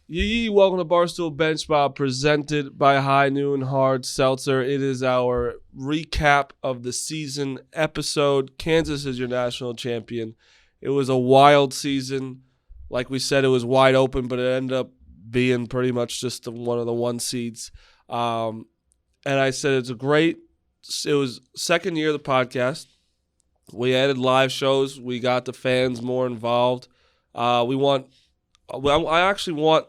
Yee, welcome to Barstool Bench Mob, presented by High Noon Hard Seltzer. It is our recap of the season episode. Kansas is your national champion. It was a wild season. Like we said, it was wide open, but it ended up being pretty much just one of the one seeds. And I said it was second year of the podcast. We added live shows. We got the fans more involved. I actually want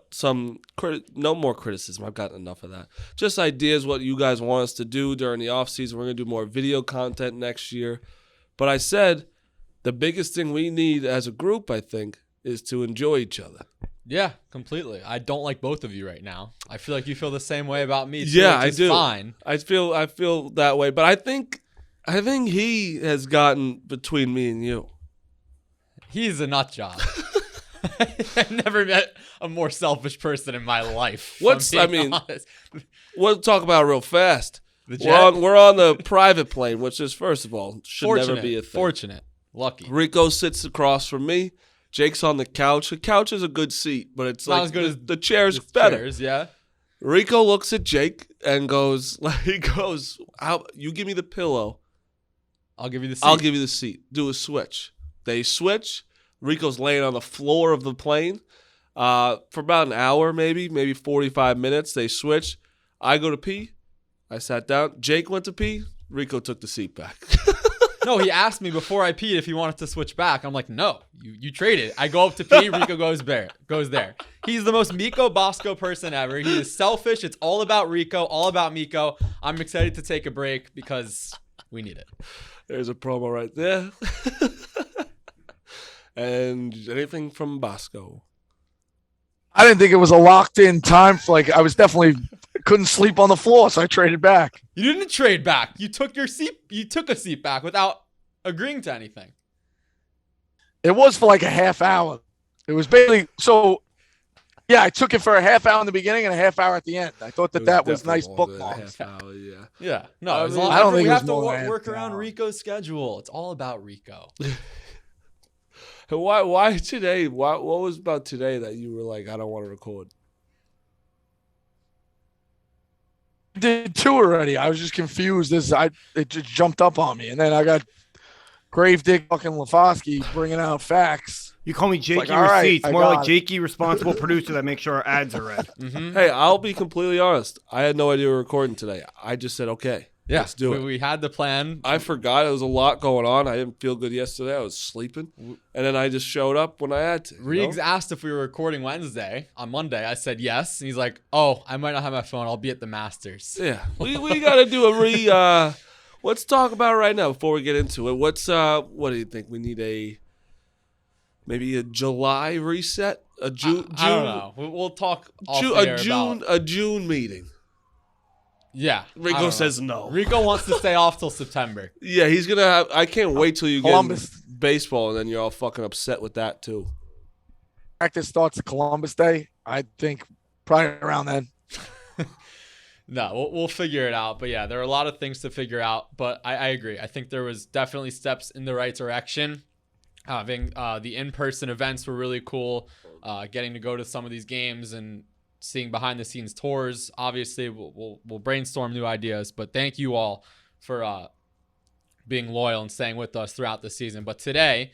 no more criticism. I've gotten enough of that. Just ideas what you guys want us to do during the offseason. We're going to do more video content next year. But I said the biggest thing we need as a group, I think, is to enjoy each other. Yeah, completely. I don't like both of you right now. I feel like you feel the same way about me too. Yeah, I do. Fine. I feel that way, but I think he has gotten between me and you. He's a nut job. I've never met a more selfish person in my life. We'll talk about it real fast. We're on the private plane, which is, first of all, never be a thing. Fortunate. Lucky. Rico sits across from me. Jake's on the couch. The couch is a good seat, but it's not like as good as the chair's better. Chairs, yeah. Rico looks at Jake and goes, you give me the pillow. I'll give you the seat. I'll give you the seat. Do a switch. They switch. Rico's laying on the floor of the plane for about an hour, maybe 45 minutes. They switch. I go to pee. I sat down. Jake went to pee. Rico took the seat back. No, he asked me before I peed if he wanted to switch back. I'm like, no, you traded. I go up to pee. Rico goes there. He's the most Miko Bosco person ever. He is selfish. It's all about Rico, all about Miko. I'm excited to take a break because we need it. There's a promo right there. And anything from Bosco? I didn't think it was a locked-in time. I was definitely couldn't sleep on the floor, so I traded back. You didn't trade back. You took your seat. You took a seat back without agreeing to anything. It was for like a half hour. It was basically so. Yeah, I took it for a half hour in the beginning and a half hour at the end. I thought that was nice bookmarks. Yeah. No, I don't think we have to work around Rico's schedule. It's all about Rico. Why today? What was about today that you were like, I don't want to record? I did two already. I was just confused. It just jumped up on me, and then I got Gravedick fucking Lafosky bringing out facts. You call me Jakey Like, Receipts. right, More like Jakey, responsible producer that makes sure our ads are read. Mm-hmm. Hey, I'll be completely honest. I had no idea we were recording today. I just said, okay, let's do it. We had the plan. I forgot. There was a lot going on. I didn't feel good yesterday. I was sleeping. And then I just showed up when I had to. Riggs asked if we were recording Wednesday. On Monday, I said yes. And he's like, oh, I might not have my phone. I'll be at the Masters. Yeah. We got to do a let's talk about it right now before we get into it. What do you think? We need maybe a July reset? A June? I don't know. We'll talk a June meeting. Yeah. Rico says no. Rico wants to stay off till September. Yeah, he's going to have – I can't wait till you Columbus. get baseball and then you're all fucking upset with that too. Practice starts Columbus Day. I think probably around then. No, we'll figure it out. But yeah, there are a lot of things to figure out. But I agree. I think there was definitely steps in the right direction. Having the in-person events were really cool. Getting to go to some of these games and seeing behind-the-scenes tours. Obviously, we'll brainstorm new ideas. But thank you all for being loyal and staying with us throughout the season. But today,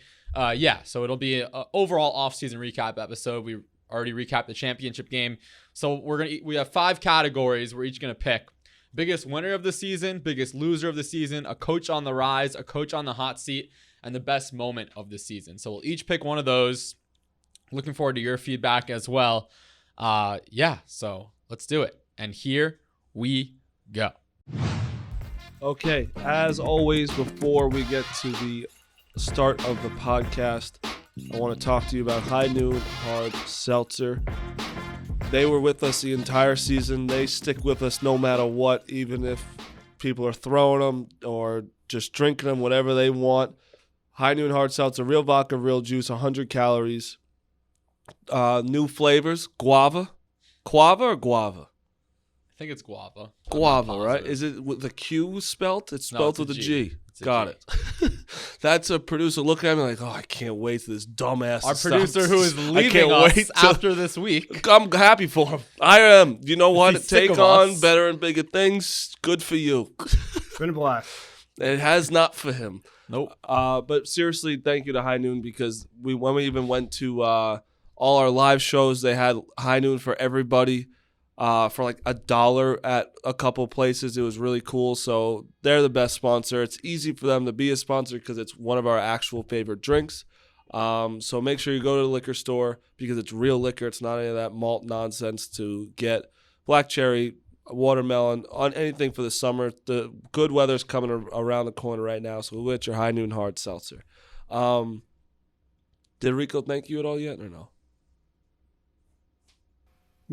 so it'll be an overall off-season recap episode. We already recapped the championship game. So we have 5 categories we're each going to pick. Biggest winner of the season, biggest loser of the season, a coach on the rise, a coach on the hot seat, and the best moment of the season. So we'll each pick one of those. Looking forward to your feedback as well. So let's do it. And here we go. Okay, as always, before we get to the start of the podcast, I want to talk to you about High Noon Hard Seltzer. They were with us the entire season. They stick with us no matter what, even if people are throwing them or just drinking them, whatever they want. High Noon Hard Seltzer, real vodka, real juice, 100 calories. New flavors, guava. Guava or guava? I think it's guava. Guava, right? Is it with the Q spelt? It's spelled with a G. Got it. That's a producer looking at me like, oh, I can't wait till this dumbass. Our producer who is leaving us after this week. I'm happy for him. I am. You know what? Take on us. better and bigger things. Good for you. Been a blast. It has not for him. Nope. But seriously, thank you to High Noon because when we even went to all our live shows, they had High Noon for everybody. For like $1 at a couple places. It was really cool. So they're the best sponsor. It's easy for them to be a sponsor because it's one of our actual favorite drinks. So make sure you go to the liquor store because it's real liquor. It's not any of that malt nonsense to get black cherry, watermelon, on anything for the summer. The good weather's coming around the corner right now. So we'll get your High Noon Hard Seltzer. Did Rico thank you at all yet or no?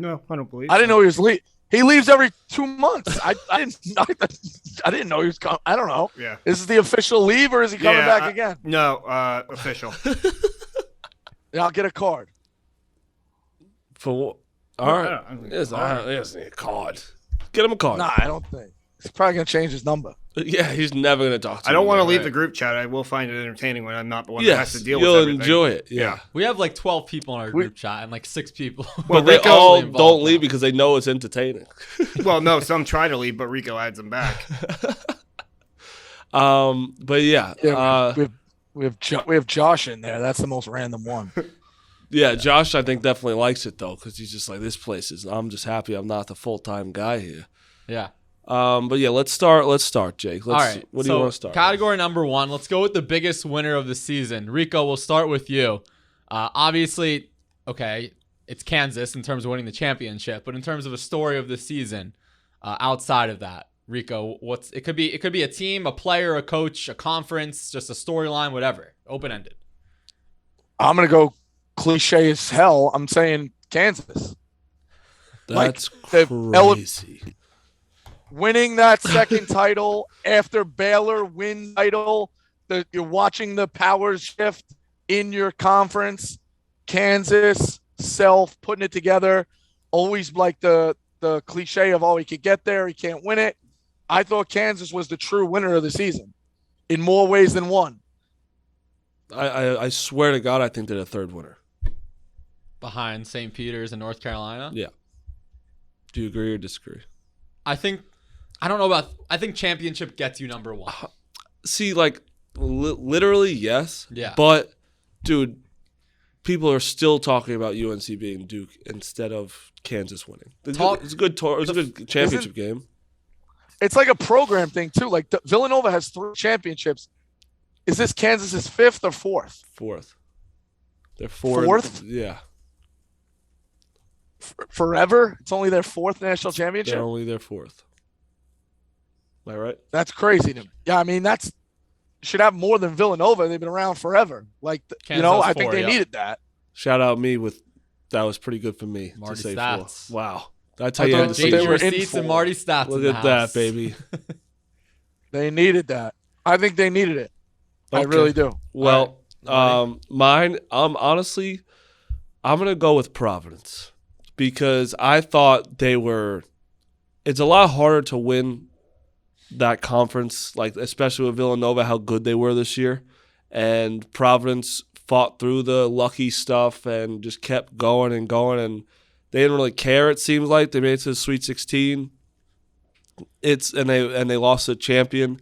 No, I don't believe. I didn't know he was He leaves every 2 months. I didn't know he was coming. I don't know. Yeah. Is this the official leave or is he coming back again? No, official. Yeah, I'll get a card. For what? All right. Yes, a card. Get him a card. Nah, I don't think. He's probably going to change his number. Yeah, he's never going to talk to I me don't want to again, leave right? the group chat. I will find it entertaining when I'm not the one that has to deal with you'll everything. enjoy it. Yeah. We have like 12 people in our group chat and like 6 people. But they Rico all don't leave because they know it's entertaining. Well, no, some try to leave, but Rico adds them back. But yeah. We have Josh in there. That's the most random one. Yeah, Josh, I think definitely likes it though, because he's just like, this place is. I'm just happy I'm not the full-time guy here. Yeah. But yeah, let's start, Jake. All right. What do you want to start? Category number 1. Let's go with the biggest winner of the season. Rico, we'll start with you. Obviously, okay, it's Kansas in terms of winning the championship, but in terms of a story of the season, outside of that, Rico, it could be a team, a player, a coach, a conference, just a storyline, whatever, open-ended. I'm gonna go cliche as hell. I'm saying Kansas. That's like, crazy. Winning that second title after Baylor wins title, you're watching the powers shift in your conference. Kansas, putting it together. Always like the cliche of, oh, he could get there, he can't win it. I thought Kansas was the true winner of the season in more ways than one. I swear to God, I think they're the third winner. Behind St. Peter's and North Carolina? Yeah. Do you agree or disagree? I think championship gets you number 1. See, like, literally, yes. Yeah. But, dude, people are still talking about UNC being Duke instead of Kansas winning. It's a good championship game. It's like a program thing, too. Like, Villanova has 3 championships. Is this Kansas's 5th or 4th? 4th. They're 4th. 4th? Yeah. Forever? It's only their 4th national championship? They're only their 4th. Am I right? That's crazy to me. Yeah, I mean, should have more than Villanova. They've been around forever. Like, I think they needed that. Shout out me that was pretty good for me. Marty to say stats. 4. Wow. That's how you end the Change season. your receipts and Marty stats. Look in the at that, house. baby. They needed that. I think they needed it. Okay. I really do. Well, mine, honestly, I'm going to go with Providence because I thought it's a lot harder to win that conference, like especially with Villanova, how good they were this year. And Providence fought through the lucky stuff and just kept going, and they didn't really care, it seems like. They made it to the Sweet 16. And they lost the champion.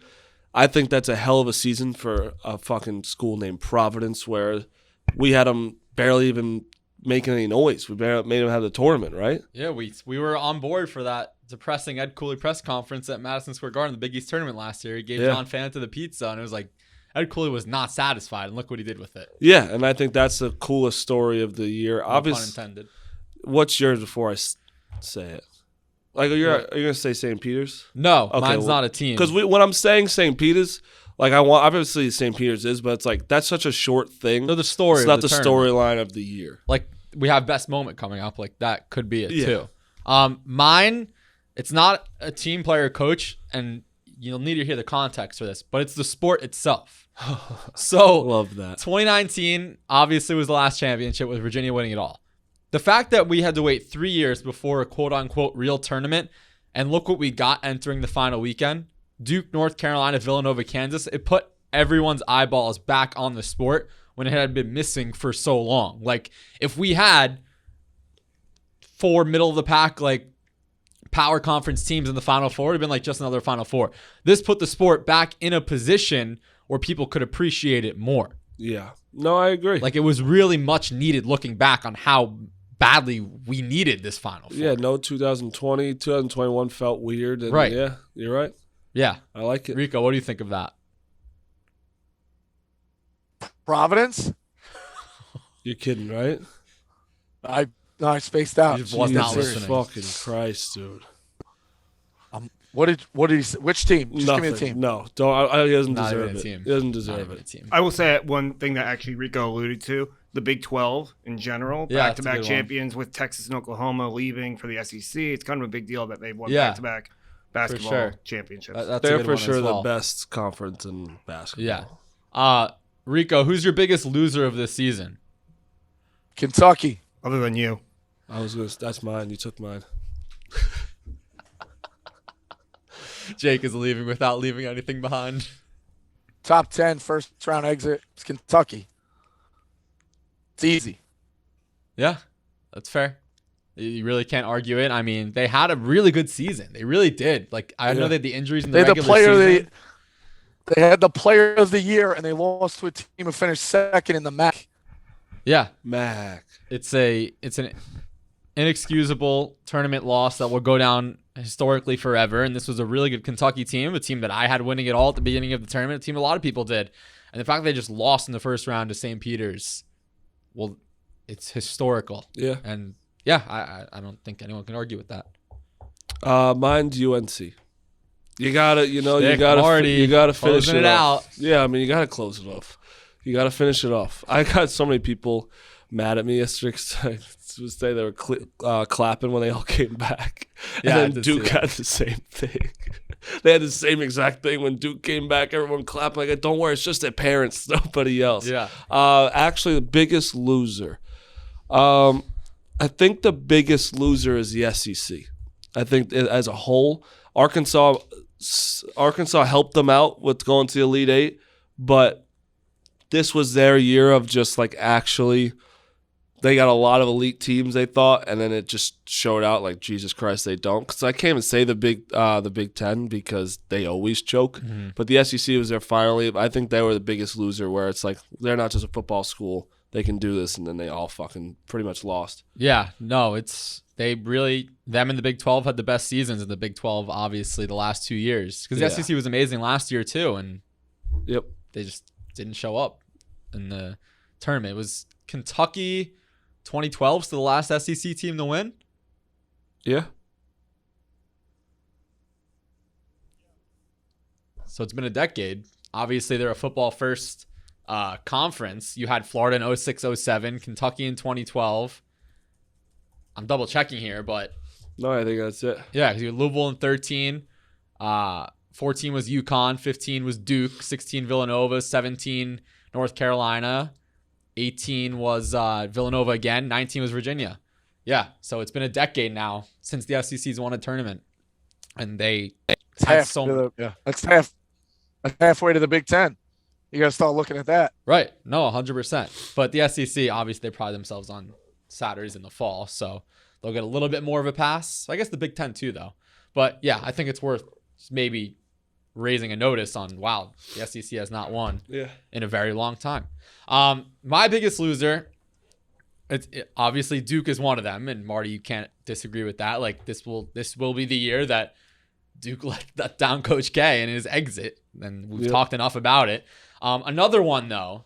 I think that's a hell of a season for a fucking school named Providence, where we had them barely even making any noise. We barely made them have the tournament, right? Yeah, we were on board for that depressing Ed Cooley press conference at Madison Square Garden, the Big East tournament last year. He gave John Fanta the pizza, and it was like Ed Cooley was not satisfied, and look what he did with it. Yeah, and I think that's the coolest story of the year. No pun intended. What's yours before I say it? Like, are you gonna say St. Peter's? No, okay, mine's not a team. Because when I'm saying St. Peter's, like obviously St. Peter's is, but it's like that's such a short thing. No, the story. It's not the storyline of the year. Like we have best moment coming up. Like that could be it too. Mine, it's not a team, player, coach, and you'll need to hear the context for this, but it's the sport itself. So love that. 2019 obviously was the last championship with Virginia winning it all. The fact that we had to wait 3 years before a quote-unquote real tournament And look what we got entering the final weekend. Duke, North Carolina, Villanova, Kansas. It put everyone's eyeballs back on the sport when it had been missing for so long. Like, if we had 4 middle of the pack, like, power conference teams in the Final Four, it would have been like just another Final Four. This put the sport back in a position where people could appreciate it more. Yeah. No, I agree. Like, it was really much needed looking back on how badly we needed this Final Four. Yeah, no 2020. 2021 felt weird. And right. Yeah, you're right. Yeah. I like it. Rico, what do you think of that? Providence? You're kidding, right? I spaced out. You just was not Jesus listening. fucking Christ, dude. What did he say? Which team? Just Nothing. give me a team. No, don't. He doesn't Not deserve even a it. team. He doesn't Not deserve even a it. team. I will say one thing that actually Rico alluded to: the Big 12 in general, Yeah, back-to-back that's a good one. champions with Texas and Oklahoma leaving for the SEC. It's kind of a big deal that they've won Yeah, back-to-back basketball sure. championships. That's a They're good for one sure as well. the best conference in basketball. Yeah. Rico, who's your biggest loser of this season? Kentucky. Other than you, That's mine. You took mine. Jake is leaving without leaving anything behind. Top 10 first round exit. It's Kentucky. It's easy. Yeah, that's fair. You really can't argue it. I mean, they had a really good season. They really did. Like, I know they had the injuries in the They had the regular player. season. They had the player of the year, and they lost to a team who finished second in the MAC. Yeah, Mac. it's an inexcusable tournament loss that will go down historically forever. And this was a really good Kentucky team, a team that I had winning it all at the beginning of the tournament, a team a lot of people did. And the fact that they just lost in the first round to St. Peter's, well, it's historical. Yeah. And yeah, I don't think anyone can argue with that. Mine's UNC. You gotta finish closing it it off. out. Yeah, I mean, you gotta close it off. You gotta finish it off. I got so many people mad at me yesterday 'cause I was saying they were clapping when they all came back. Yeah, I And then did see Duke that. had the same thing. They had the same exact thing when Duke came back. Everyone clapped like, "Don't worry, it's just their parents, nobody else." Yeah. Actually, the biggest loser. I think the biggest loser is the SEC. I think as a whole, Arkansas helped them out with going to the Elite Eight, but this was their year of just like actually they got a lot of elite teams, they thought, and then it just showed out like, Jesus Christ, they don't. Because I can't even say the Big Ten because they always choke. Mm-hmm. But the SEC was there finally. I think they were the biggest loser where it's like they're not just a football school. They can do this, and then they all fucking pretty much lost. Yeah, no, them and the Big 12 had the best seasons in the Big 12, obviously, the last 2 years. Because the SEC was amazing last year, too, and Yep. they just didn't show up in the tournament. It was Kentucky 2012, so the last SEC team to win. Yeah. So it's been a decade. Obviously, they're a football-first conference. You had Florida in 06-07, Kentucky in 2012. I'm double-checking here, but No, I think that's it. yeah, because you had Louisville in 13. 14 was UConn, 15 was Duke, 16 Villanova, 17 North Carolina, 18 was Villanova again, 19 was Virginia. Yeah, so it's been a decade now since the SEC's won a tournament, and they had so That's halfway to the Big Ten. You got to start looking at that. right. No, 100%. But the SEC, obviously, they pride themselves on Saturdays in the fall, so they'll get a little bit more of a pass. I guess the Big Ten too, though. But yeah, I think it's worth maybe raising a notice on, wow, the SEC has not won in a very long time. My biggest loser, obviously Duke is one of them, and Marty, you can't disagree with that. Like, this will be the year that Duke let down Coach K in his exit, and we've talked enough about it. Another one, though,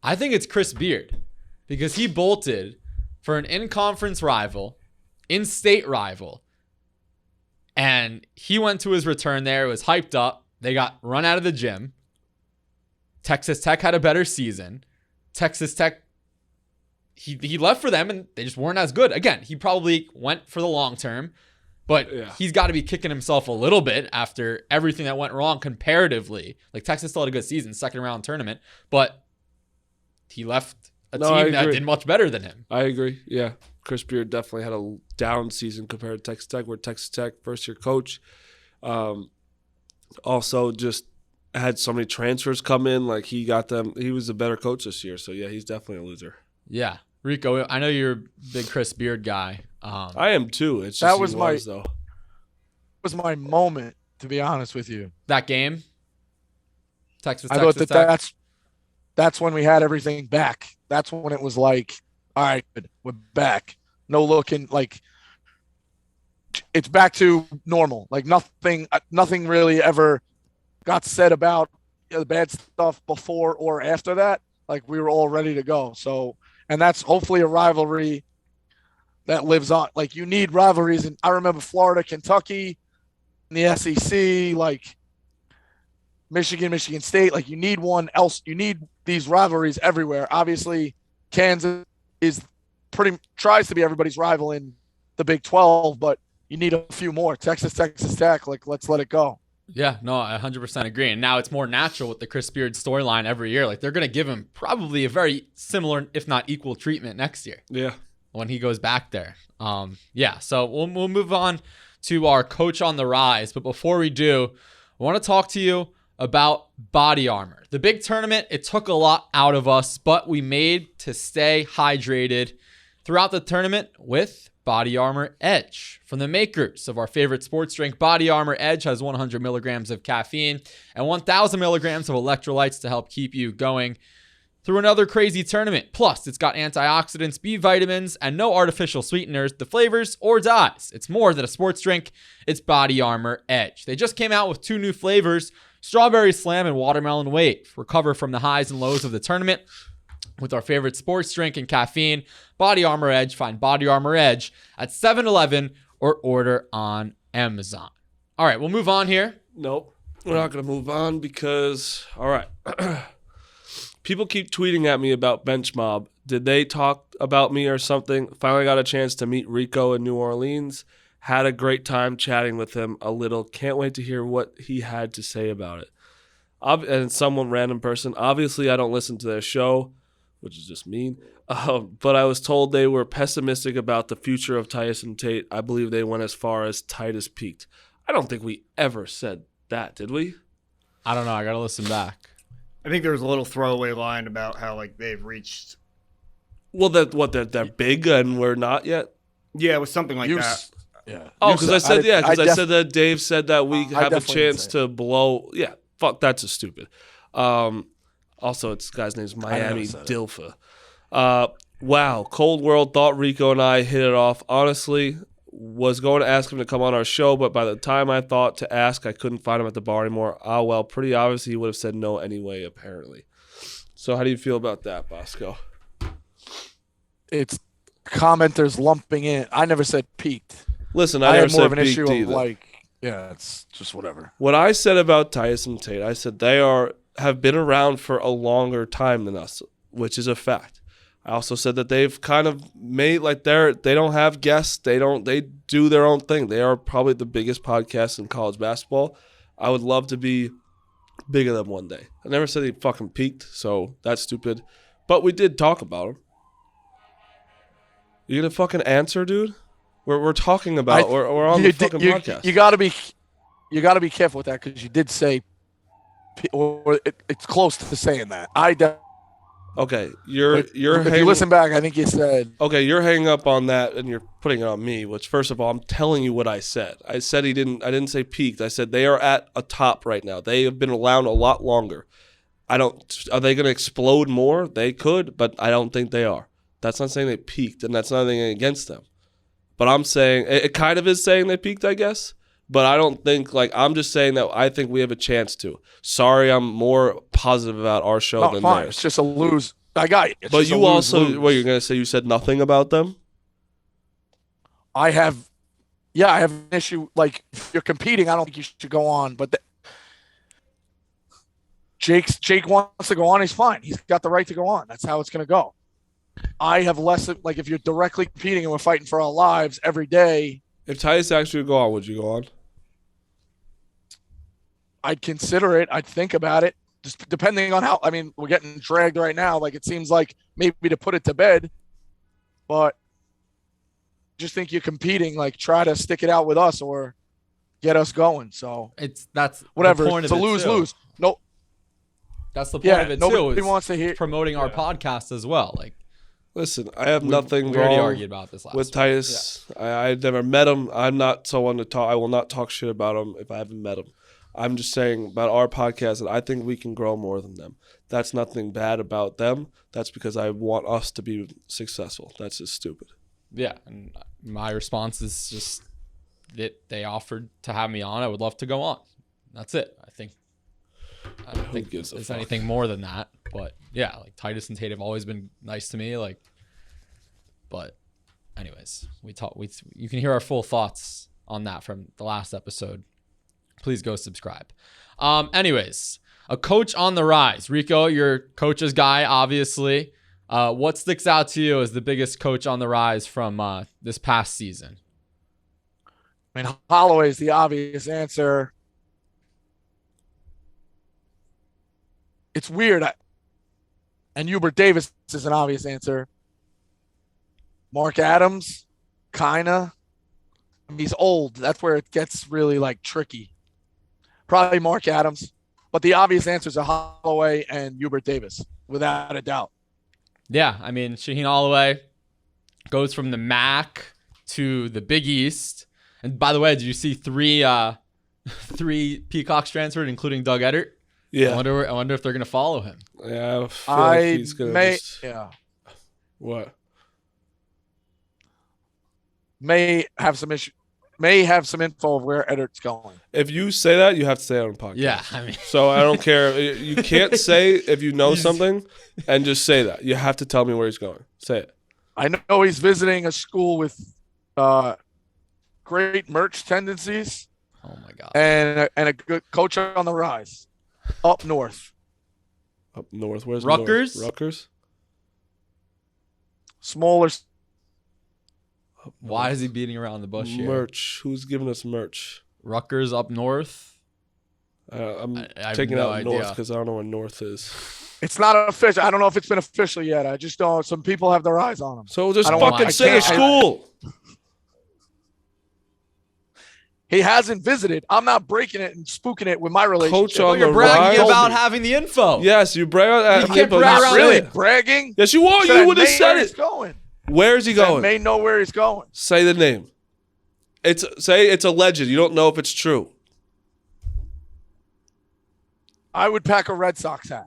I think it's Chris Beard, because he bolted for an in-conference rival, in-state rival, and he went to his return there. It was hyped up. They got run out of the gym. Texas Tech had a better season. Texas Tech, he left for them, and they just weren't as good. Again, he probably went for the long term, but he's got to be kicking himself a little bit after everything that went wrong comparatively. Like, Texas still had a good season, second round tournament, but he left a team that did much better than him. I agree. Yeah. Chris Beard definitely had a down season compared to Texas Tech. Where Texas Tech, first-year coach, also just had so many transfers come in. Like he got them. He was a better coach this year. So yeah, he's definitely a loser. Yeah, Rico, I know you're a big Chris Beard guy. I am too. It's just that was my moment, to be honest with you. That game, Texas. I thought that's when we had everything back. That's when it was like, all right, good, we're back. No looking like it's back to normal. Like nothing really ever got said about the bad stuff before or after that. Like we were all ready to go. So, and that's hopefully a rivalry that lives on. Like you need rivalries. And I remember Florida, Kentucky, in the SEC, like Michigan State. Like you need one else. You need these rivalries everywhere. Obviously, Kansas tries to be everybody's rival in the Big 12, but you need a few more. Texas Tech. Like let's let it go. Yeah, no, I 100% agree. And now it's more natural with the Chris Beard storyline every year. Like they're going to give him probably a very similar, if not equal, treatment next year. Yeah, when he goes back there. Yeah. So we'll move on to our coach on the rise. But before we do, I want to talk to you about body armor. The big tournament, it took a lot out of us, but we made to stay hydrated throughout the tournament with Body Armor Edge. From the makers of our favorite sports drink, Body Armor Edge has 100 milligrams of caffeine and 1,000 milligrams of electrolytes to help keep you going through another crazy tournament. Plus, it's got antioxidants, B vitamins, and no artificial sweeteners, the flavors, or dyes. It's more than a sports drink. It's Body Armor Edge. They just came out with 2 new flavors, Strawberry Slam and Watermelon Wave. Recover from the highs and lows of the tournament with our favorite sports drink and caffeine, Body Armor Edge. Find Body Armor Edge at 7-Eleven or order on Amazon. All right, we'll move on here. Nope, we're not going to move on because, all right. People keep tweeting at me about Bench Mob. Did they talk about me or something? Finally got a chance to meet Rico in New Orleans. Had a great time chatting with him a little. Can't wait to hear what he had to say about it. And some random person. Obviously, I don't listen to their show, which is just mean. But I was told they were pessimistic about the future of Titus Tate. I believe they went as far as Titus peaked. I don't think we ever said that, did we? I don't know. I got to listen back. I think there was a little throwaway line about how like they've reached. Well, they're big and we're not yet. Yeah, it was something like that. Yeah. Oh, because I said I said that Dave said that we have a chance to blow. Yeah, fuck, that's a stupid. Also, it's guy's name's Miami Dilfa. Wow, Cold World thought Rico and I hit it off. Honestly, was going to ask him to come on our show, but by the time I thought to ask, I couldn't find him at the bar anymore. Ah, well, pretty obviously he would have said no anyway, apparently. So how do you feel about that, Bosco? It's commenters lumping in. I never said peaked. Listen, I never had more said of an peaked issue either. of like, yeah, it's just whatever. What I said about Titus and Tate, I said they have been around for a longer time than us, which is a fact. I also said that they've kind of made like they don't have guests. They do their own thing. They are probably the biggest podcast in college basketball. I would love to be bigger than one day. I never said he fucking peaked, so that's stupid. But we did talk about him. You gonna fucking answer, dude? We're talking about we're on the fucking podcast. You gotta be careful with that because you did say, or it's close to saying that. Okay, you're if you listen back, I think you said. Okay, you're hanging up on that and you're putting it on me, which first of all, I'm telling you what I said. I said I didn't say peaked. I said they are at a top right now. They have been around a lot longer. Are they going to explode more? They could, but I don't think they are. That's not saying they peaked, and that's not anything against them. But I'm saying, it kind of is saying they peaked, I guess. But I don't think, I'm just saying that I think we have a chance to. Sorry, I'm more positive about our show than fine. theirs. It's just a lose. I got you. But you also, what, you're going to say you said nothing about them? I have an issue. Like, if you're competing, I don't think you should go on. But Jake wants to go on. He's fine. He's got the right to go on. That's how it's going to go. I have less, like, if you're directly competing and we're fighting for our lives every day. If Titus actually would go on, would you go on? I'd consider it. I'd think about it. Just depending on how, we're getting dragged right now. Like, it seems like maybe to put it to bed. But just think you're competing. Like, try to stick it out with us or get us going. So that's whatever. The point It's a of it, lose-lose. too. No, That's the point of it, too. nobody is wants to hear promoting our podcast as well. Like, Listen, I have nothing we already wrong argued about this last with week. Titus. I never met him. I'm not someone to talk. I will not talk shit about him if I haven't met him. I'm just saying about our podcast that I think we can grow more than them. That's nothing bad about them. That's because I want us to be successful. That's just stupid. Yeah, and my response is just that they offered to have me on. I would love to go on. That's it. I don't think there's anything more than that. But yeah, like Titus and Tate have always been nice to me. Like, but anyways, you can hear our full thoughts on that from the last episode. Please go subscribe. Anyways, a coach on the rise. Rico, you're coach's guy, obviously. What sticks out to you as the biggest coach on the rise from this past season? I mean, Holloway's the obvious answer. It's weird. And Hubert Davis is an obvious answer. Mark Adams, kinda. I mean, he's old. That's where it gets really like tricky. Probably Mark Adams. But the obvious answers are Holloway and Hubert Davis, without a doubt. Yeah, I mean, Shaheen Holloway goes from the MAC to the Big East. And by the way, did you see three Peacocks transferred, including Doug Edert? Yeah. I wonder if they're going to follow him. Yeah, I feel like he's gonna yeah. What? May have some info of where Edert's going. If you say that, you have to say it on the podcast. Yeah, I mean. So I don't care. You can't say if you know something and just say that. You have to tell me where he's going. Say it. I know he's visiting a school with great merch tendencies. Oh, my God. And a good coach on the rise. Up north. Up north. Where's Rutgers? North? Rutgers? Smaller. Why is he beating around the bush here? Merch. Who's giving us merch? Rutgers up north? I'm I taking have no out north idea. because I don't know where north is. It's not official. I don't know if it's been official yet. I just know some people have their eyes on him. So just I don't fucking want- say a I can't- school. He hasn't visited. I'm not breaking it and spooking it with my relationship. Coach on You're the bragging rise. about having the info. Yes, you brag on You that. can't but brag you around said Really it. bragging? Yes, you are. Said You would have May said where he's it. going. Where is he Said going? May know where he's going. Say the name. Say it's alleged. You don't know if it's true. I would pack a Red Sox hat.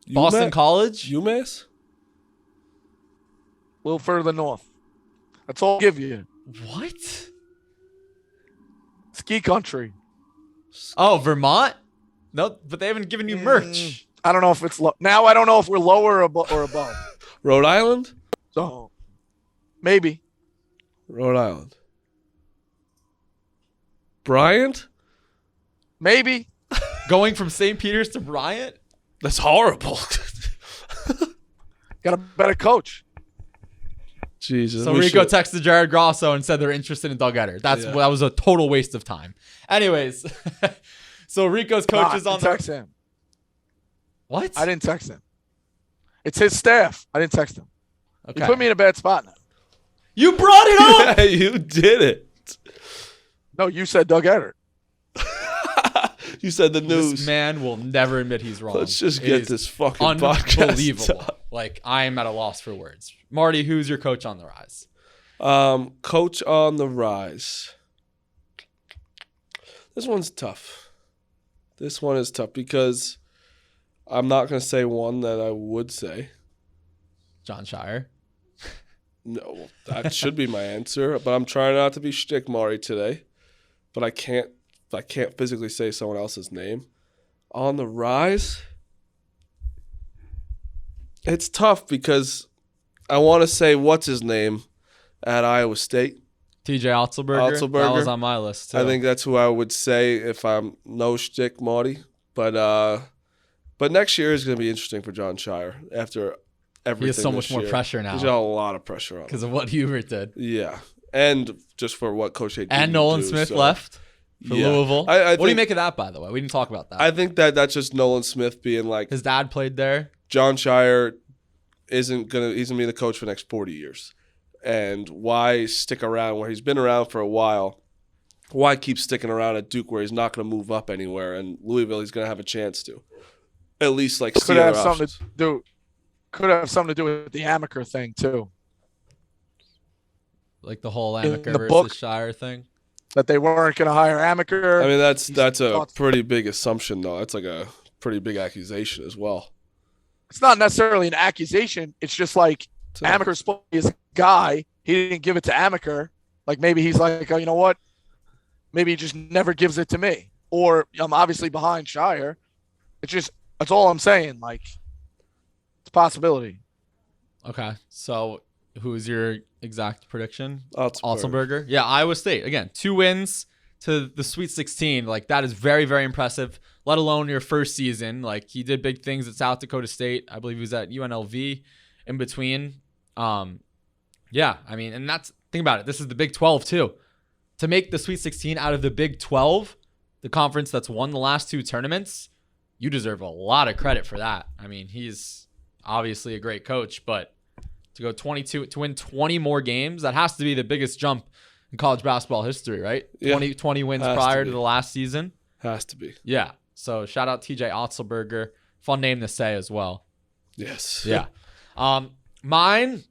Boston College? UMass? A little further north. That's all I'll give you. What? Ski country. Oh, Vermont? No, but they haven't given you merch. I don't know if it's low. Now I don't know if we're lower or above. Rhode Island? So maybe. Rhode Island. Bryant? Maybe. Going from St. Peter's to Bryant? That's horrible. Got a better coach. Jesus. So we Rico should- texted Jared Grosso and said they're interested in Doug Edert. That was a total waste of time. Anyways, so Rico's coach is on the text him. What? I didn't text him. It's his staff. I didn't text him. Okay. You put me in a bad spot now. You brought it up. Yeah, you did it. No, you said Doug Edert. You said the news. This man will never admit he's wrong. Let's just It get is this fucking podcast unbelievable. done. Like, I am at a loss for words. Marty, who's your coach on the rise? Coach on the rise. This one's tough. This one is tough because I'm not going to say one that I would say. John Shire. No, that should be my answer. But I'm trying not to be shtick Mari today. But I can't physically say someone else's name. On the rise? It's tough because I want to say what's his name at Iowa State. TJ Otzelberger. That Otzelberger. was on my list, too. I think that's who I would say if I'm no shtick Marty. But next year is going to be interesting for John Shire after everything. He has so this much more year. pressure now He's got a lot of pressure on him. because of what Hubert did. Yeah. And just for what Coach Tate And didn't Nolan do, Smith so- left for Yeah. Louisville. I What do you think- make of that, by the way? We didn't talk about that. I think that's just Nolan Smith being like, His dad played there. John Shire he's gonna be the coach for the next 40 years. and why stick around where he's been around for a while? Why keep sticking around at Duke where he's not going to move up anywhere, and Louisville he's going to have a chance to at least like could have something to do. Could have something to do with the Amaker thing too. Like the whole Amaker the versus book, Shire thing. That they weren't going to hire Amaker. I mean, that's a pretty big assumption, though. That's like a pretty big accusation as well. It's not necessarily an accusation. It's just like Amaker's supposed to be his guy. He didn't give it to Amaker. Like maybe he's like, oh, you know what? Maybe he just never gives it to me. Or I'm obviously behind Shire. That's all I'm saying. Like, it's a possibility. Okay. So who is your exact prediction? Otzelberger. Yeah, Iowa State. Again, 2 wins to the Sweet 16. Like, that is very, very impressive, let alone your first season. Like, he did big things at South Dakota State. I believe he was at UNLV in between. Yeah, I mean, and think about it. This is the Big 12, too. To make the Sweet 16 out of the Big 12, the conference that's won the last 2 tournaments, you deserve a lot of credit for that. I mean, he's obviously a great coach, but to go 22 to win 20 more games, that has to be the biggest jump in college basketball history, right? Yeah. 20 wins prior to the last season. Has to be. Yeah. So shout out TJ Otzelberger. Fun name to say as well. Yes. Yeah. Mine.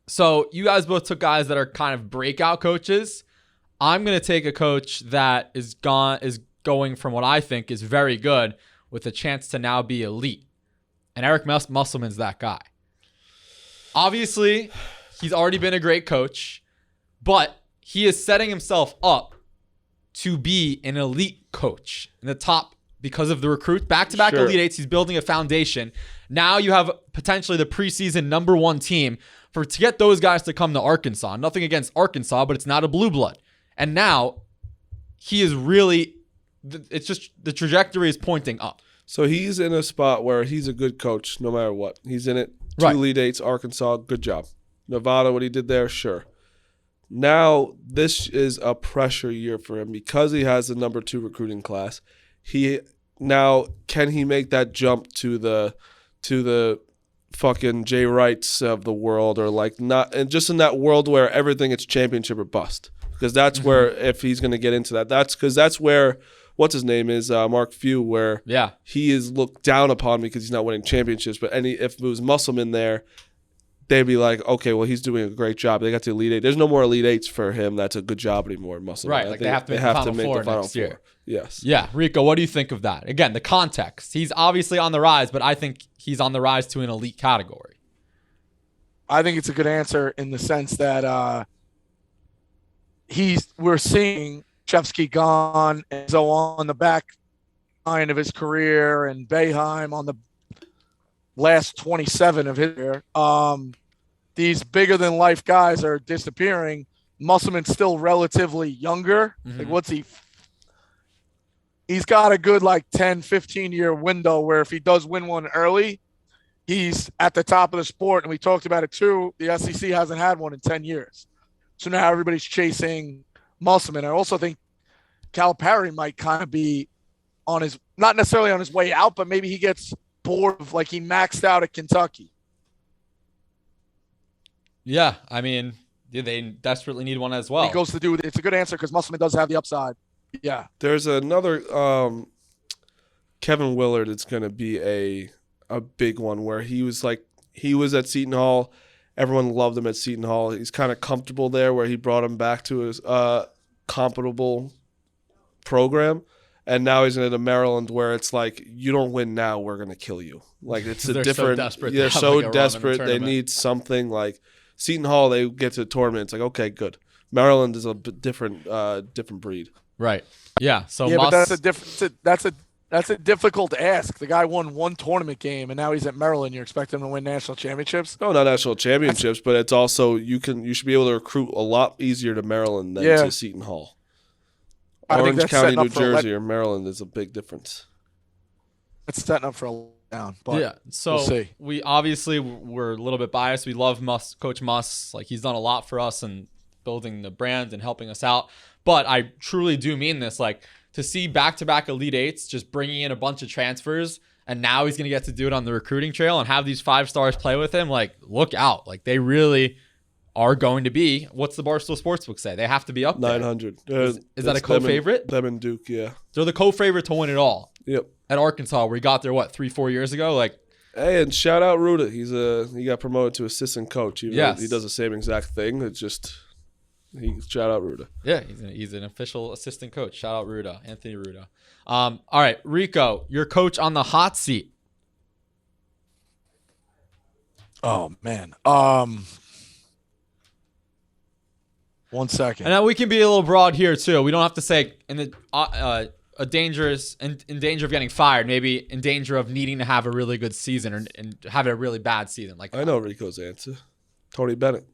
So you guys both took guys that are kind of breakout coaches. I'm going to take a coach that is going from what I think is very good with a chance to now be elite. And Eric Musselman's that guy. Obviously, he's already been a great coach, but he is setting himself up to be an elite coach in the top because of the recruit. Back-to-back Sure. Elite Eights. He's building a foundation. Now you have potentially the preseason number 1 team to get those guys to come to Arkansas. Nothing against Arkansas, but it's not a blue blood. And now he is really, it's just the trajectory is pointing up. So he's in a spot where he's a good coach no matter what. He's in it. 2 Right. Elite Eights, Arkansas, good job. Nevada, what he did there, sure. Now, this is a pressure year for him because he has the number 2 recruiting class. Can he make that jump to the fucking Jay Wrights of the world, or like not, and just in that world where everything is championship or bust? Because that's where, if he's going to get into that, that's where, what's his name is, Mark Few, where he is looked down upon because he's not winning championships. But if it was Musselman there, they'd be like, okay, well, he's doing a great job. They got to Elite Eight. There's no more Elite Eights for him. That's a good job anymore, Musselman. Right, like they have to make the Final Four next year. Yes. Yeah, Rico, what do you think of that? Again, the context. He's obviously on the rise, but I think he's on the rise to an elite category. I think it's a good answer in the sense that we're seeing Shevsky gone, and so on the back line of his career, and Boeheim on the last 27 of his career. These bigger than life guys are disappearing. Musselman's still relatively younger. Like, what's he? He's got a good 10, 15-year window where if he does win one early, he's at the top of the sport. And we talked about it too. The SEC hasn't had one in 10 years. So now everybody's chasing Musselman. I also think Calipari might kind of be not necessarily on his way out, but maybe he gets bored of he maxed out at Kentucky. Yeah, I mean, they desperately need one as well. He goes to do it. It's a good answer because Musselman does have the upside. Yeah. There's another Kevin Willard. It's going to be a big one where he was at Seton Hall. Everyone loved him at Seton Hall. He's kind of comfortable there where he brought him back to his comparable program. And now he's in Maryland where it's like, you don't win now, we're going to kill you. Like, it's a different. They're so desperate. They need something like Seton Hall. They get to the tournament. It's like, okay, good. Maryland is a bit different breed. Right. Yeah. So yeah, but that's a difficult ask. The guy won 1 tournament game, and now he's at Maryland. You're expecting him to win national championships? No, not national championships, but it's also you should be able to recruit a lot easier to Maryland than to Seton Hall. Orange County, New Jersey, or Maryland is a big difference. It's setting up for a letdown, but yeah. So we'll see. we're a little bit biased. We love Coach Muss. Like, he's done a lot for us and building the brand and helping us out. But I truly do mean this. Like, to see back-to-back Elite Eights just bringing in a bunch of transfers, and now he's going to get to do it on the recruiting trail and have these 5 stars play with him. Like, look out. Like, they really are going to be, what's the Barstool Sportsbook say? They have to be up there. 900. Is that a co-favorite? Them and Duke, yeah. They're the co-favorite to win it all. Yep. At Arkansas, where he got there, 3-4 years ago? Like, hey, and shout out Ruda. He got promoted to assistant coach. Yes. He does the same exact thing. It's just shout out Ruda. yeah, he's an official assistant coach. Shout out Ruda, Anthony Ruda. All right, Rico, your coach on the hot seat. Oh man. 1 second. And now we can be a little broad here too. We don't have to say in danger of getting fired, maybe in danger of needing to have a really good season and having a really bad season. Like, I know Rico's answer. Tony Bennett.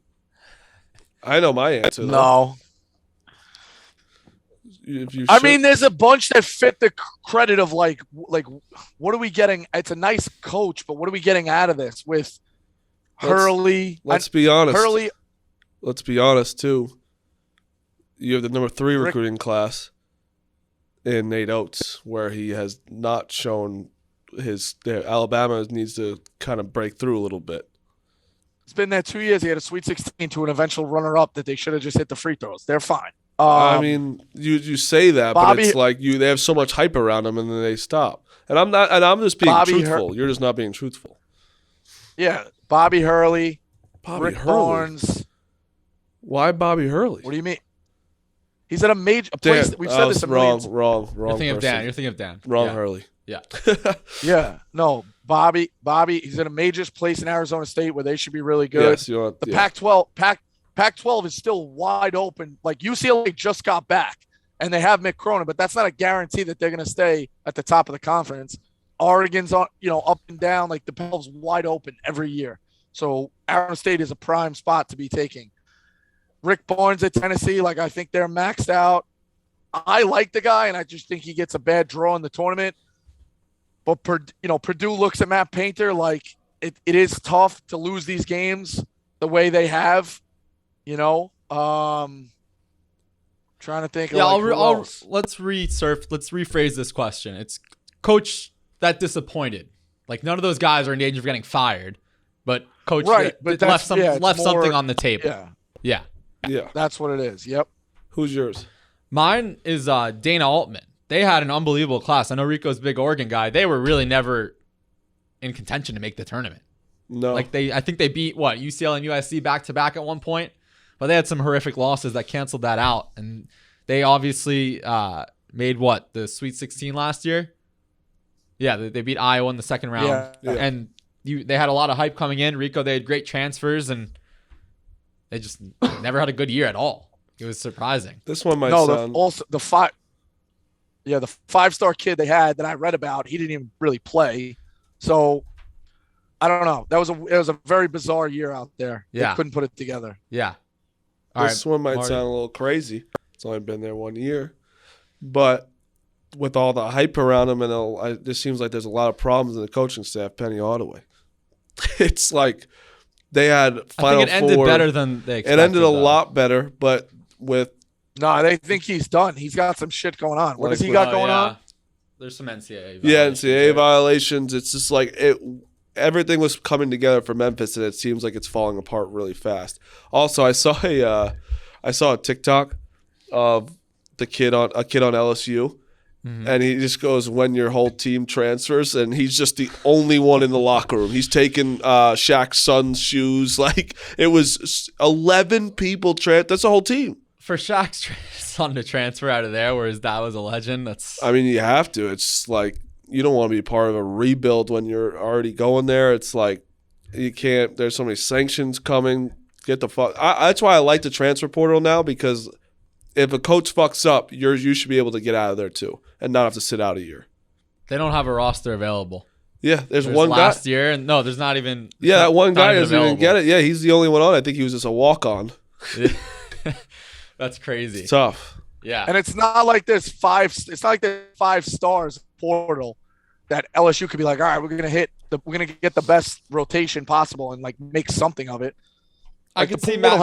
I know my answer. No. I mean, there's a bunch that fit the credit of like what are we getting? It's a nice coach, but what are we getting out of this with Hurley? Let's be honest. Hurley. Let's be honest too. You have the number 3 recruiting class in Nate Oates, where he has not shown Alabama needs to kind of break through a little bit. It's been there 2 years. He had a Sweet 16 to an eventual runner-up that they should have just hit the free throws. They're fine. I mean, you say that, but it's like they have so much hype around them, and then they stop. And I'm just being truthful. You're just not being truthful. Yeah, Bobby Hurley, Rick Barnes. Why Bobby Hurley? What do you mean? He's at a major place. We've said this a million times. Wrong. You're thinking of Dan. Wrong Hurley. Yeah. Yeah. No, Bobby. He's in a major place in Arizona State where they should be really good. Yes, the Pac-12 is still wide open. Like UCLA just got back, and they have Mick Cronin, but that's not a guarantee that they're going to stay at the top of the conference. Oregon's on, up and down. Like the Pac-12's wide open every year. So Arizona State is a prime spot to be taking. Rick Barnes at Tennessee, I think they're maxed out. I like the guy, and I just think he gets a bad draw in the tournament. But Purdue looks at Matt Painter like it is tough to lose these games the way they have. Trying to think. Yeah, let's rephrase this question. It's coach that disappointed. Like none of those guys are in danger of getting fired, but coach left something on the table. Yeah. That's what it is. Yep. Who's yours? Mine is Dana Altman. They had an unbelievable class. I know Rico's a big Oregon guy. They were really never in contention to make the tournament. No. I think they beat UCLA and USC back to back at one point, but they had some horrific losses that canceled that out. And they obviously made the Sweet 16 last year. Yeah, they beat Iowa in the second round. Yeah. And they had a lot of hype coming in. Rico, they had great transfers, and they just never had a good year at all. It was surprising. This one might sound... the 5-star kid they had that I read about, he didn't even really play. So I don't know. It was a very bizarre year out there. Yeah. They couldn't put it together. Yeah. This one might sound a little crazy. It's only been there 1 year. But with all the hype around him, and it seems like there's a lot of problems in the coaching staff, Penny Hardaway. It's like they had Final Four. I think it ended better than they expected. It ended a lot better, but with... No, they think he's done. He's got some shit going on. What does he got going on? There's some NCAA violations. Yeah, NCAA violations. It's just like everything was coming together for Memphis, and it seems like it's falling apart really fast. Also, I saw a TikTok of a kid on LSU, and he just goes, "When your whole team transfers," and he's just the only one in the locker room. He's taking Shaq's son's shoes. Like it was 11 people. That's a whole team. For Shaq's son to transfer out of there, where his dad was a legend, you have to. It's like you don't want to be part of a rebuild when you're already going there. It's like you can't. There's so many sanctions coming. Get the fuck. That's why I like the transfer portal now, because if a coach fucks up, you should be able to get out of there too and not have to sit out a year. They don't have a roster available. Yeah, there's one guy last year, and no, there's not even. Yeah, that one guy doesn't even get it. Yeah, he's the only one on. I think he was just a walk-on. That's crazy. It's tough. Yeah. And it's not like there's 5 stars portal that LSU could be like, all right, we're gonna get the best rotation possible and make something of it. I could see Matt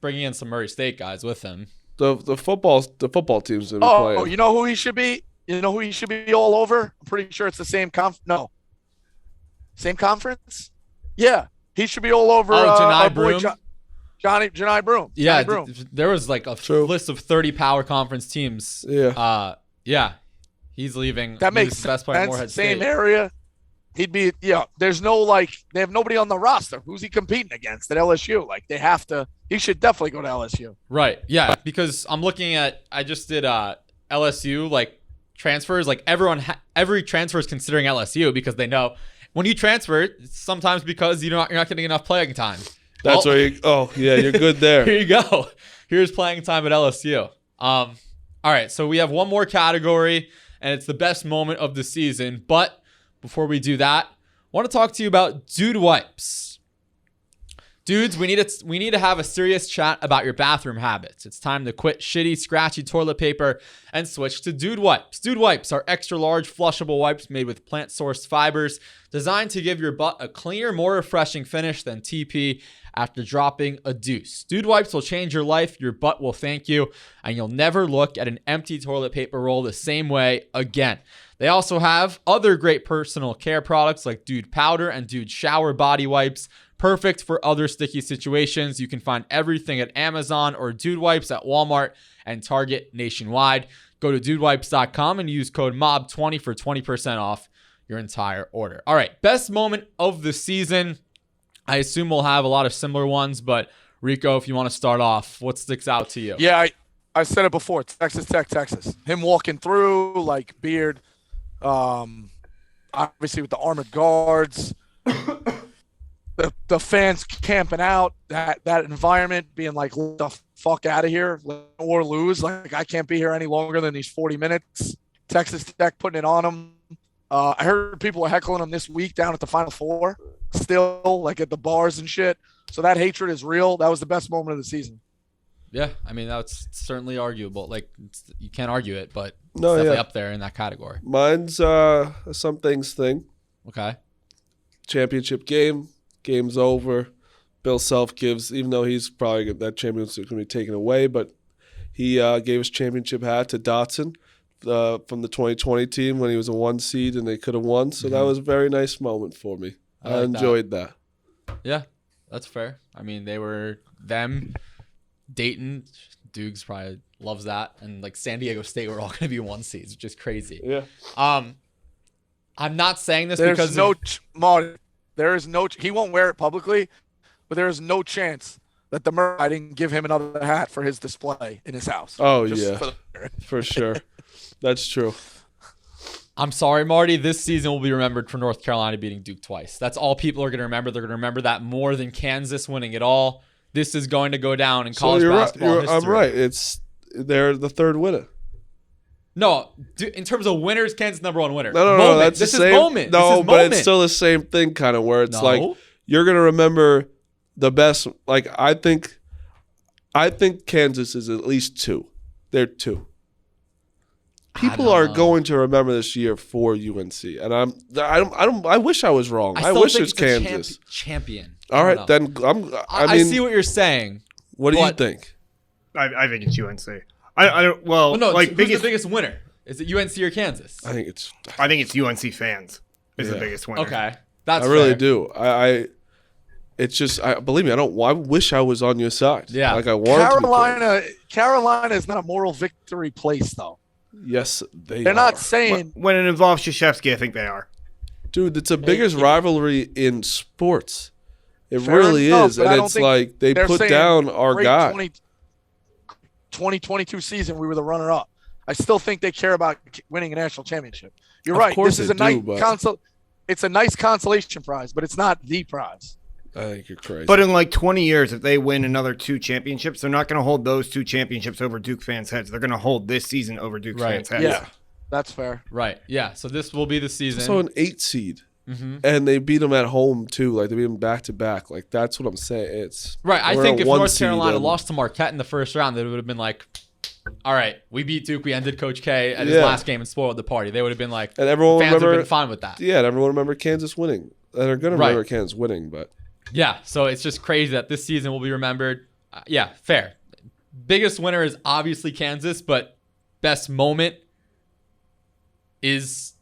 bringing in some Murray State guys with him. The football teams that are playing. Oh, you know who he should be? You know who he should be all over? I'm pretty sure it's the same same conference? Yeah. He should be all over Janai Broom? Johni Broome. Yeah, Johnny Broome. there was like a list of 30 power conference teams. Yeah. Yeah. He's leaving. That makes He's the best player at Morehead Same State. area. He'd be, there's no, they have nobody on the roster. Who's he competing against at LSU? Like, they have to, he should definitely go to LSU. Right. Yeah. Because I'm looking at, I just did LSU, like, transfers. Like, every transfer is considering LSU because they know when you transfer, it's sometimes because you're not getting enough playing time. That's where you're good there. Here you go. Here's playing time at LSU. All right. So we have one more category, and it's the best moment of the season. But before we do that, I want to talk to you about Dude Wipes. Dudes, we need to have a serious chat about your bathroom habits. It's time to quit shitty, scratchy toilet paper and switch to Dude Wipes. Dude Wipes are extra large, flushable wipes made with plant-sourced fibers designed to give your butt a cleaner, more refreshing finish than TP after dropping a deuce. Dude Wipes will change your life, your butt will thank you, and you'll never look at an empty toilet paper roll the same way again. They also have other great personal care products like Dude Powder and Dude Shower Body Wipes, perfect for other sticky situations. You can find everything at Amazon or Dude Wipes at Walmart and Target nationwide. Go to dudewipes.com and use code MOB20 for 20% off your entire order. All right, best moment of the season. I assume we'll have a lot of similar ones, but Rico, if you want to start off, what sticks out to you? Yeah, I said it before. Texas Tech, Texas. Him walking through, like, beard, obviously with the armored guards, the fans camping out, that environment being like, let the fuck out of here, or lose. Like, I can't be here any longer than these 40 minutes. Texas Tech putting it on them. I heard people were heckling them this week down at the Final Four, still, like at the bars and shit. So that hatred is real. That was the best moment of the season. Yeah, I mean, that's certainly arguable. Like, you can't argue it, but it's No, definitely yeah. up there in that category. Mine's a some things thing. Okay. Championship game. Game's over. Bill Self gives, even though he's probably that championship going to be taken away, but he gave his championship hat to Dotson from the 2020 team when he was a 1 seed and they could have won. So that was a very nice moment for me. I I like enjoyed that. Yeah, that's fair. I mean, they were them, Dayton, Dukes probably loves that, and like San Diego State were all going to be 1 seeds, which is crazy. Yeah. I'm not saying this There's because no Marty. There is no. He won't wear it publicly, but there is no chance that the I didn't give him another hat for his display in his house. Oh, Just yeah. For sure. That's true. I'm sorry, Marty. This season will be remembered for North Carolina beating Duke twice. That's all people are going to remember. They're going to remember that more than Kansas winning it all. This is going to go down in college basketball history. I'm right. They're the third winner. No, in terms of winners, Kansas #1 winner. No. That's this the is same. moment. No, this is but moment. it's still the same thing, kind of where it's No. like you're gonna remember the best. Like I think Kansas is at least 2. They're 2. People are going to remember this year for UNC, and I wish I was wrong. I still wish think it's Kansas. Champion. All I right, don't know. then I see what you're saying. What do you but- think? I think it's UNC. I don't. Well, Well, no, like who's biggest. the biggest winner? Is it UNC or Kansas? I think it's. I think it's UNC fans is the Yeah. biggest winner. Okay, that's I really fair. do. It's just. Believe me. I don't. I wish I was on your side. Yeah. Like I wanted to be. Carolina is not a moral victory place, though. Yes, They're not saying. When it involves Krzyzewski, I think they are. Dude, it's the biggest rivalry in sports. It Fair really enough, is, but I and don't it's think like they they're put saying down our great guy. 2022 season, we were the runner-up. I still think they care about winning a national championship. You're Of right. course This is they a do, nice but- It's a nice consolation prize, but it's not the prize. I think you're crazy. But in like 20 years, if they win another 2 championships, they're not going to hold those 2 championships over Duke fans' heads. They're going to hold this season over Duke Right. fans' heads. Yeah, that's fair. Right. Yeah. So this will be the season. so an 8 seed, Mhm. and they beat them at home too. Like they beat them back to back. Like that's what I'm saying. It's Right. I we're think a if 1 North seed Carolina and- lost to Marquette in the first round, they would have been like, all right, we beat Duke. We ended Coach K at his Yeah. last game and spoiled the party. They would have been like, and everyone fans would have remember, been fine with that. yeah, and everyone remember Kansas winning. And they're gonna Right. remember Kansas winning, but Yeah. So it's just crazy that this season will be remembered. Yeah, fair. Biggest winner is obviously Kansas, but best moment is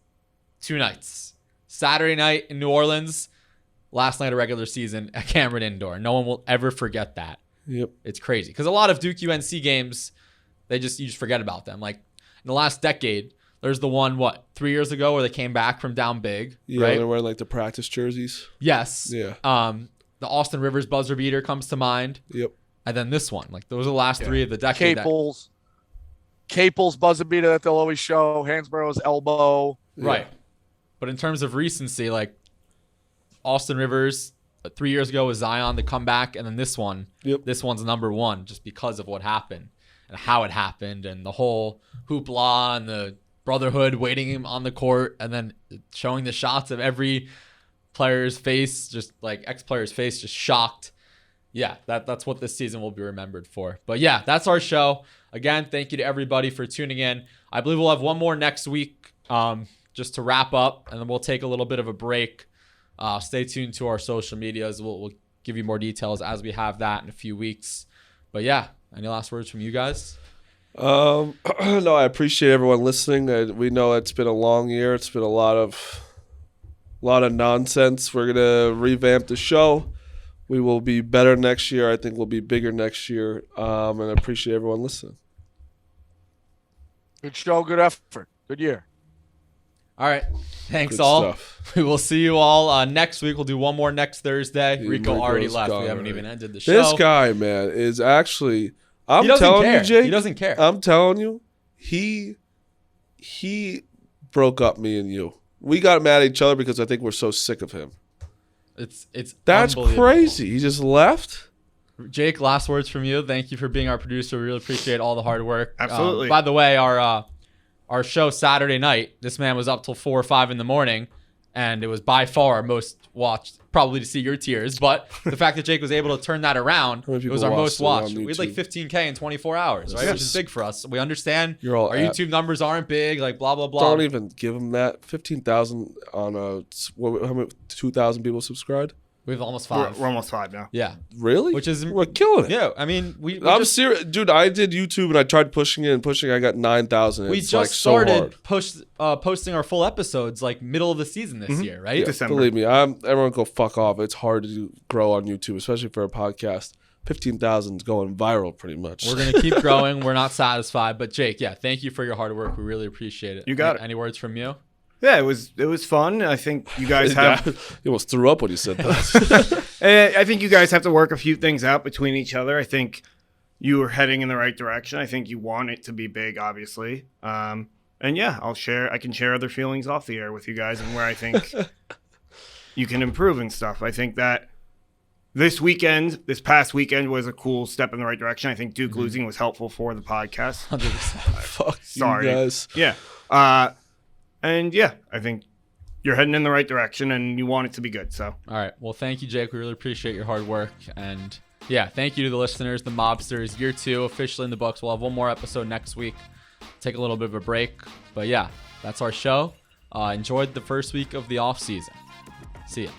2 nights. Saturday night in New Orleans, last night of regular season at Cameron Indoor. No one will ever forget that. Yep. It's crazy because a lot of Duke UNC games, you just forget about them. Like in the last decade, there's the one 3 years ago where they came back from down big. Yeah, right? they're wearing like the practice jerseys. Yes. Yeah. The Austin Rivers buzzer beater comes to mind. Yep. And then this one, like those are the last 3 of the decade. Capel's buzzer beater that they'll always show, Hansborough's elbow. Right. But in terms of recency, like Austin Rivers 3 years ago was Zion, the comeback, and then this one, this one's number one just because of what happened and how it happened and the whole hoopla and the brotherhood waiting him on the court and then showing the shots of every player's face, just like ex-player's face, just shocked. Yeah, that's what this season will be remembered for. But yeah, that's our show. Again, thank you to everybody for tuning in. I believe we'll have one more next week just to wrap up, and then we'll take a little bit of a break. Stay tuned to our social medias. We'll give you more details as we have that in a few weeks. But yeah, any last words from you guys? No, I appreciate everyone listening. We know it's been a long year. It's been a lot of nonsense. We're gonna revamp the show. We will be better next year. I think we'll be bigger next year. And I appreciate everyone listening. Good show, good effort, good year. All right. Thanks Good all. stuff. We will see you all next week. We'll do one more next Thursday. Yeah, Rico already Rico's left. gone We haven't already. even ended the show. This guy, man, is actually. I'm He doesn't telling care. you, Jake. He doesn't care. I'm telling you, he broke up me and you. We got mad at each other because I think we're so sick of him. It's That's unbelievable. crazy. He just left. Jake, last words from you. Thank you for being our producer. We really appreciate all the hard work. Absolutely. By the way, our show Saturday night, this man was up till 4 or 5 in the morning, and it was by far our most watched, probably to see your tears. But the fact that Jake was able to turn that around, How many it was people our watched most it on watched. We had like YouTube? 15K in 24 hours, right? Yes. Which is big for us. We understand You're all our at- YouTube numbers aren't big, like blah, blah, blah. Don't even give him that. 15,000 on how many? 2,000 people subscribed. We have almost We're 5. almost 5 now. Yeah. Really? Which is we're killing it. Yeah, I mean, we I'm just, serious, dude. I did YouTube and I tried pushing it and pushing. I got 9,000. we It's just like so started hard. posting our full episodes like middle of the season this year, right? Yeah, December. believe me, everyone go fuck off. It's hard to grow on YouTube, especially for a podcast. 15,000 is going viral pretty much. We're gonna keep growing. We're not satisfied, but Jake, yeah, thank you for your hard work. We really appreciate it. You got it. Any words from you? Yeah, it was fun. I think you guys have. He almost threw up when he said that. I think you guys have to work a few things out between each other. I think you were heading in the right direction. I think you want it to be big, obviously. And yeah, I can share other feelings off the air with you guys and where I think you can improve and stuff. I think that this past weekend was a cool step in the right direction. I think Duke losing was helpful for the podcast. 100%. Fuck Sorry. you guys. Yeah. And yeah, I think you're heading in the right direction and you want it to be good. So All right. Well, thank you, Jake. We really appreciate your hard work. And yeah, thank you to the listeners, the Mobsters. Year 2 officially in the books. We'll have one more episode next week. Take a little bit of a break. But yeah, that's our show. Enjoyed the first week of the off season. See ya.